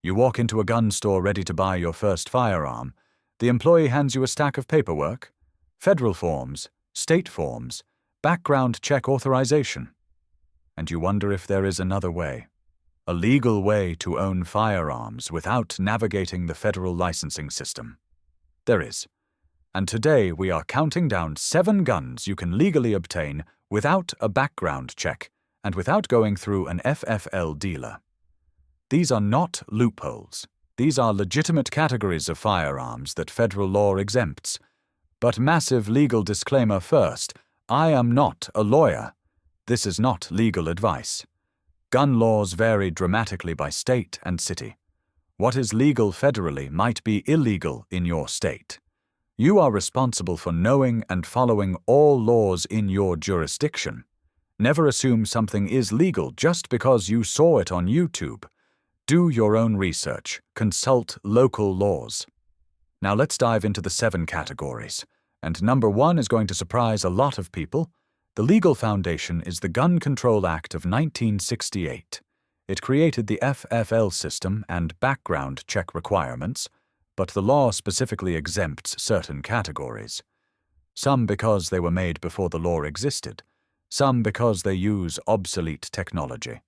You walk into a gun store ready to buy your first firearm. The employee hands you a stack of paperwork, federal forms, state forms, background check authorization. And you wonder if there is another way. A legal way to own firearms without navigating the federal licensing system. There is. And today we are counting down 7 guns you can legally obtain without a background check and without going through an FFL dealer. These are not loopholes. These are legitimate categories of firearms that federal law exempts. But massive legal disclaimer first, I am not a lawyer. This is not legal advice. Gun laws vary dramatically by state and city. What is legal federally might be illegal in your state. You are responsible for knowing and following all laws in your jurisdiction. Never assume something is legal just because you saw it on YouTube. Do your own research. Consult local laws. Now let's dive into the 7 categories. And number 1 is going to surprise a lot of people. The legal foundation is the Gun Control Act of 1968. It created the FFL system and background check requirements, but the law specifically exempts certain categories. Some because they were made before the law existed, some because they use obsolete technology,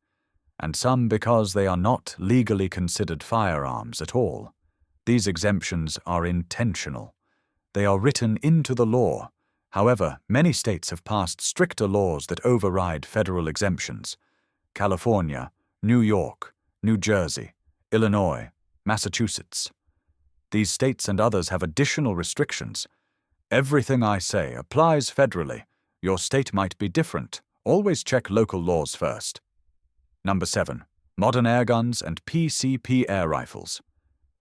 and some because they are not legally considered firearms at all. These exemptions are intentional. They are written into the law. However, many states have passed stricter laws that override federal exemptions. California, New York, New Jersey, Illinois, Massachusetts. These states and others have additional restrictions. Everything I say applies federally. Your state might be different. Always check local laws first. Number 7. Modern airguns and PCP air rifles.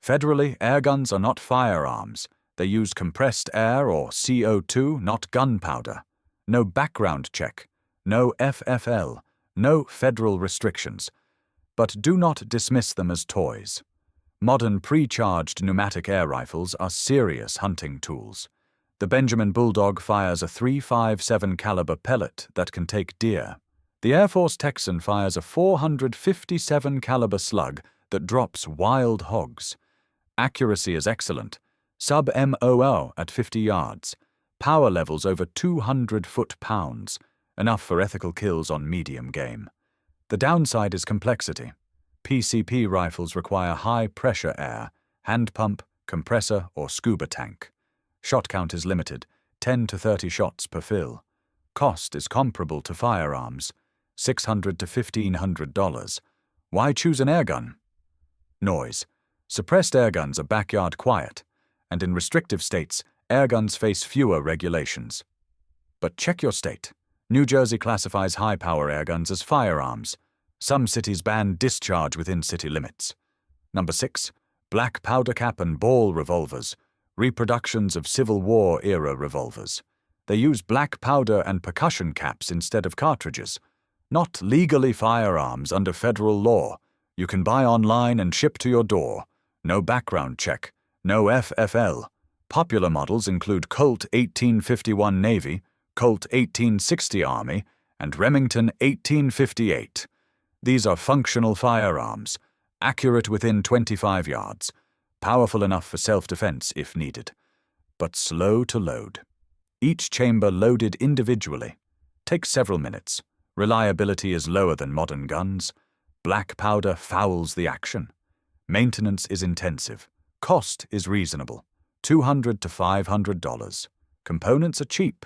Federally, airguns are not firearms. They use compressed air or CO2, not gunpowder. No background check, no FFL, no federal restrictions. But do not dismiss them as toys. Modern pre-charged pneumatic air rifles are serious hunting tools. The Benjamin Bulldog fires a .357 caliber pellet that can take deer. The Air Force Texan fires a .457 caliber slug that drops wild hogs. Accuracy is excellent. Sub-MOO at 50 yards. Power levels over 200 foot-pounds, enough for ethical kills on medium game. The downside is complexity. PCP rifles require high-pressure air, hand pump, compressor, or scuba tank. Shot count is limited, 10 to 30 shots per fill. Cost is comparable to firearms, $600 to $1,500. Why choose an airgun? Noise. Suppressed airguns are backyard quiet, and in restrictive states, airguns face fewer regulations. But check your state. New Jersey classifies high-power airguns as firearms. Some cities ban discharge within city limits. Number 6. Black powder cap and ball revolvers, reproductions of Civil War-era revolvers. They use black powder and percussion caps instead of cartridges. Not legally firearms under federal law. You can buy online and ship to your door. No background check. No FFL. Popular models include Colt 1851 Navy, Colt 1860 Army, and Remington 1858. These are functional firearms, accurate within 25 yards, powerful enough for self-defense if needed, but slow to load. Each chamber loaded individually. Takes several minutes. Reliability is lower than modern guns. Black powder fouls the action. Maintenance is intensive. Cost is reasonable, $200 to $500. Components are cheap.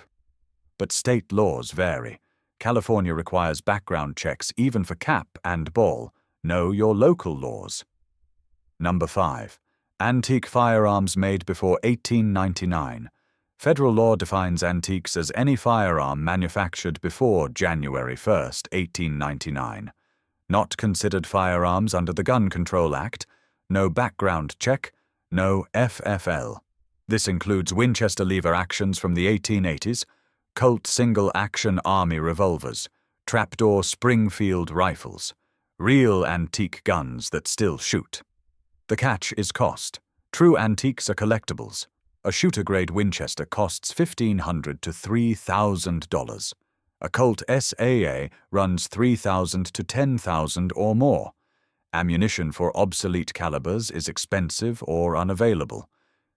But state laws vary. California requires background checks even for cap and ball. Know your local laws. Number 5. Antique firearms made before 1899. Federal law defines antiques as any firearm manufactured before January 1, 1899. Not considered firearms under the Gun Control Act. No background check. No FFL. This includes Winchester lever actions from the 1880s, Colt single-action Army revolvers, trapdoor Springfield rifles, real antique guns that still shoot. The catch is cost. True antiques are collectibles. A shooter-grade Winchester costs $1,500 to $3,000. A Colt SAA runs $3,000 to $10,000 or more. Ammunition for obsolete calibers is expensive or unavailable.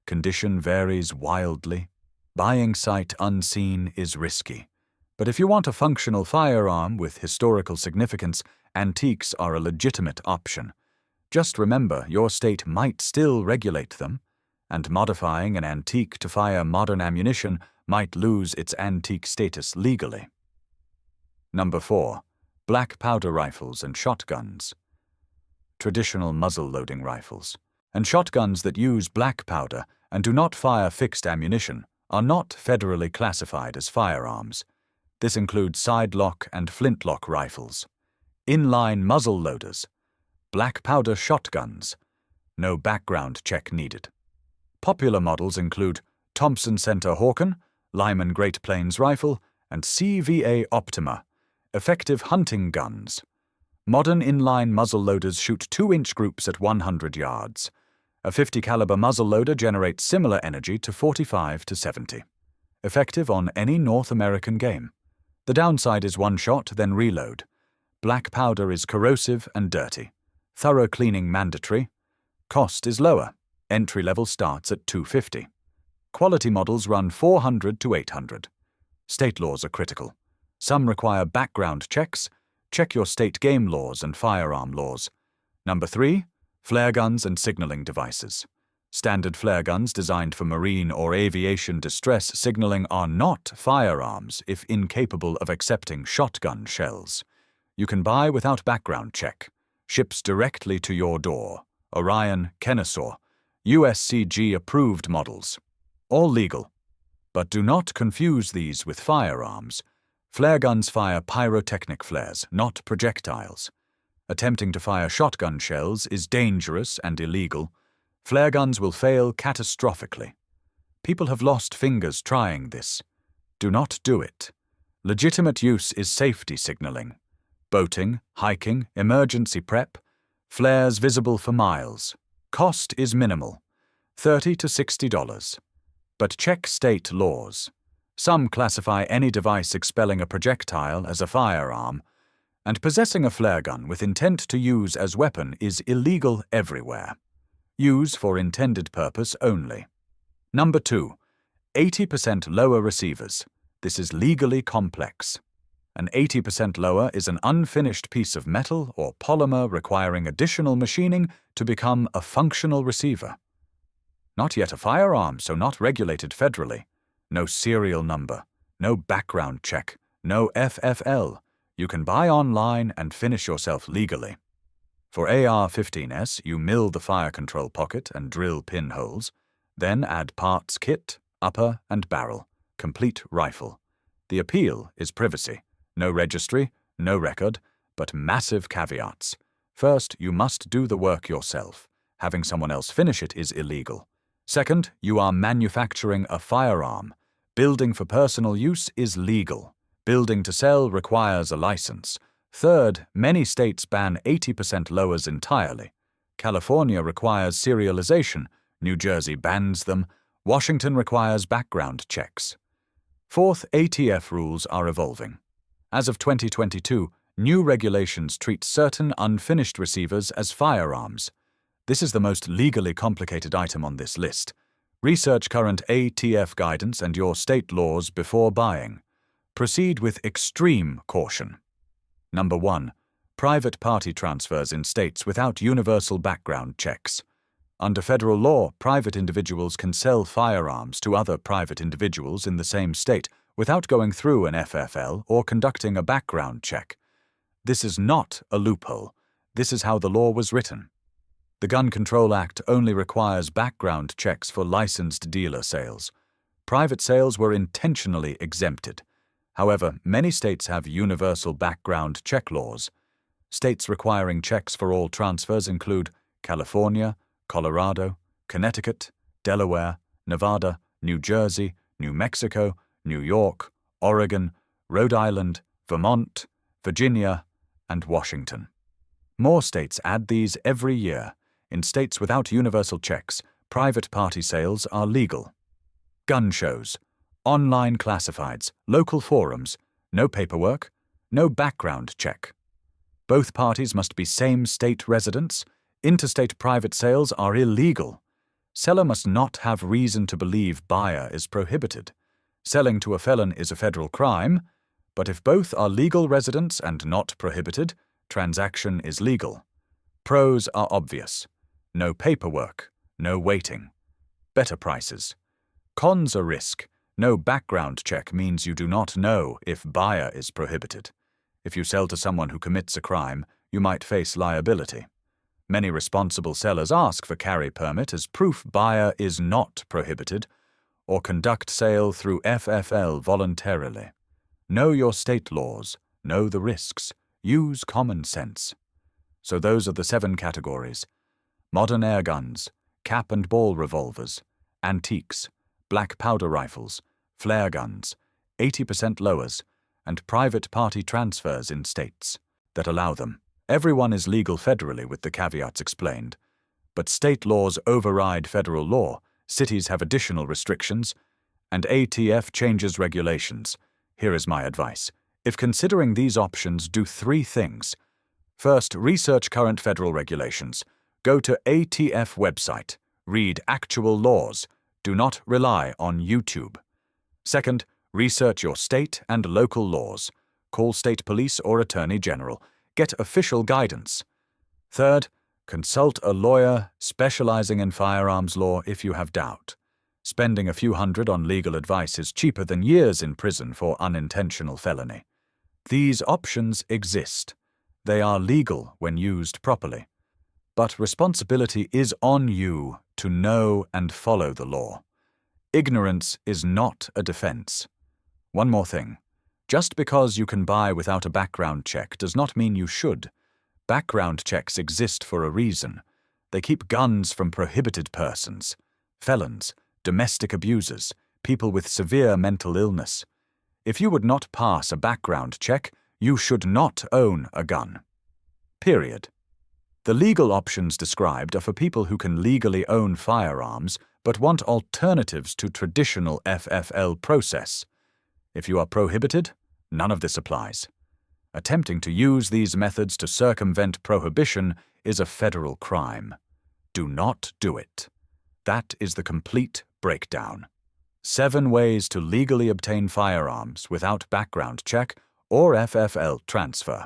Condition varies wildly. Buying sight unseen is risky. But if you want a functional firearm with historical significance, antiques are a legitimate option. Just remember, your state might still regulate them, and modifying an antique to fire modern ammunition might lose its antique status legally. Number 4. Black powder rifles and shotguns. Traditional muzzle-loading rifles and shotguns that use black powder and do not fire fixed ammunition are not federally classified as firearms. This includes side-lock and flintlock rifles, inline muzzle loaders, black powder shotguns. No background check needed. Popular models include Thompson Center Hawken, Lyman Great Plains Rifle, and CVA Optima, effective hunting guns. Modern inline muzzle loaders shoot 2-inch groups at 100 yards. A 50 caliber muzzle loader generates similar energy to 45 to 70. Effective on any North American game. The downside is one shot, then reload. Black powder is corrosive and dirty. Thorough cleaning mandatory. Cost is lower. Entry level starts at $250. Quality models run $400 to $800. State laws are critical. Some require background checks. Check your state game laws and firearm laws. Number 3. Flare guns and signaling devices. Standard flare guns designed for marine or aviation distress signaling are not firearms if incapable of accepting shotgun shells. You can buy without background check. Ships directly to your door. Orion, Kennesaw, USCG-approved models. All legal. But do not confuse these with firearms. Flare guns fire pyrotechnic flares, not projectiles. Attempting to fire shotgun shells is dangerous and illegal. Flare guns will fail catastrophically. People have lost fingers trying this. Do not do it. Legitimate use is safety signaling. Boating, hiking, emergency prep. Flares visible for miles. Cost is minimal, $30 to $60. But check state laws. Some classify any device expelling a projectile as a firearm, and possessing a flare gun with intent to use as weapon is illegal everywhere. Use for intended purpose only. Number 2. 80% lower receivers. This is legally complex. An 80% lower is an unfinished piece of metal or polymer requiring additional machining to become a functional receiver. Not yet a firearm, so not regulated federally. No serial number, no background check, no FFL. You can buy online and finish yourself legally. For AR-15S, you mill the fire control pocket and drill pinholes, then add parts kit, upper and barrel, complete rifle. The appeal is privacy. No registry, no record, but massive caveats. First, you must do the work yourself. Having someone else finish it is illegal. Second, you are manufacturing a firearm. Building for personal use is legal. Building to sell requires a license. Third, many states ban 80% lowers entirely. California requires serialization. New Jersey bans them. Washington requires background checks. Fourth, ATF rules are evolving. As of 2022, new regulations treat certain unfinished receivers as firearms. This is the most legally complicated item on this list. Research current ATF guidance and your state laws before buying. Proceed with extreme caution. Number 1. Private party transfers in states without universal background checks. Under federal law, private individuals can sell firearms to other private individuals in the same state without going through an FFL or conducting a background check. This is not a loophole. This is how the law was written. The Gun Control Act only requires background checks for licensed dealer sales. Private sales were intentionally exempted. However, many states have universal background check laws. States requiring checks for all transfers include California, Colorado, Connecticut, Delaware, Nevada, New Jersey, New Mexico, New York, Oregon, Rhode Island, Vermont, Virginia, and Washington. More states add these every year. In states without universal checks, private party sales are legal. Gun shows, online classifieds, local forums, no paperwork, no background check. Both parties must be same state residents. Interstate private sales are illegal. Seller must not have reason to believe buyer is prohibited. Selling to a felon is a federal crime, but if both are legal residents and not prohibited, transaction is legal. Pros are obvious. No paperwork, no waiting. Better prices. Cons are risk. No background check means you do not know if buyer is prohibited. If you sell to someone who commits a crime, you might face liability. Many responsible sellers ask for carry permit as proof buyer is not prohibited, or conduct sale through FFL voluntarily. Know your state laws, know the risks, use common sense. So those are the 7 categories: modern airguns, cap and ball revolvers, antiques, black powder rifles, flare guns, 80% lowers, and private party transfers in states that allow them. Everyone is legal federally with the caveats explained, but state laws override federal law, cities have additional restrictions, and ATF changes regulations. Here is my advice. If considering these options, do 3 things. First, research current federal regulations. Go to ATF website. Read actual laws. Do not rely on YouTube. Second, research your state and local laws. Call state police or attorney general. Get official guidance. Third, consult a lawyer specializing in firearms law if you have doubt. Spending a few hundred on legal advice is cheaper than years in prison for unintentional felony. These options exist. They are legal when used properly. But responsibility is on you to know and follow the law. Ignorance is not a defense. One more thing. Just because you can buy without a background check does not mean you should. Background checks exist for a reason. They keep guns from prohibited persons, felons, domestic abusers, people with severe mental illness. If you would not pass a background check, you should not own a gun. Period. The legal options described are for people who can legally own firearms but want alternatives to traditional FFL process. If you are prohibited, none of this applies. Attempting to use these methods to circumvent prohibition is a federal crime. Do not do it. That is the complete breakdown. 7 ways to legally obtain firearms without background check or FFL transfer.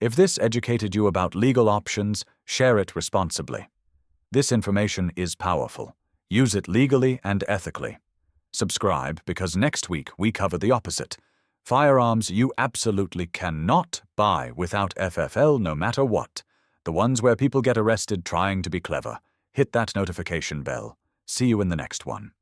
If this educated you about legal options, share it responsibly. This information is powerful. Use it legally and ethically. Subscribe because next week we cover the opposite. Firearms you absolutely cannot buy without FFL no matter what. The ones where people get arrested trying to be clever. Hit that notification bell. See you in the next one.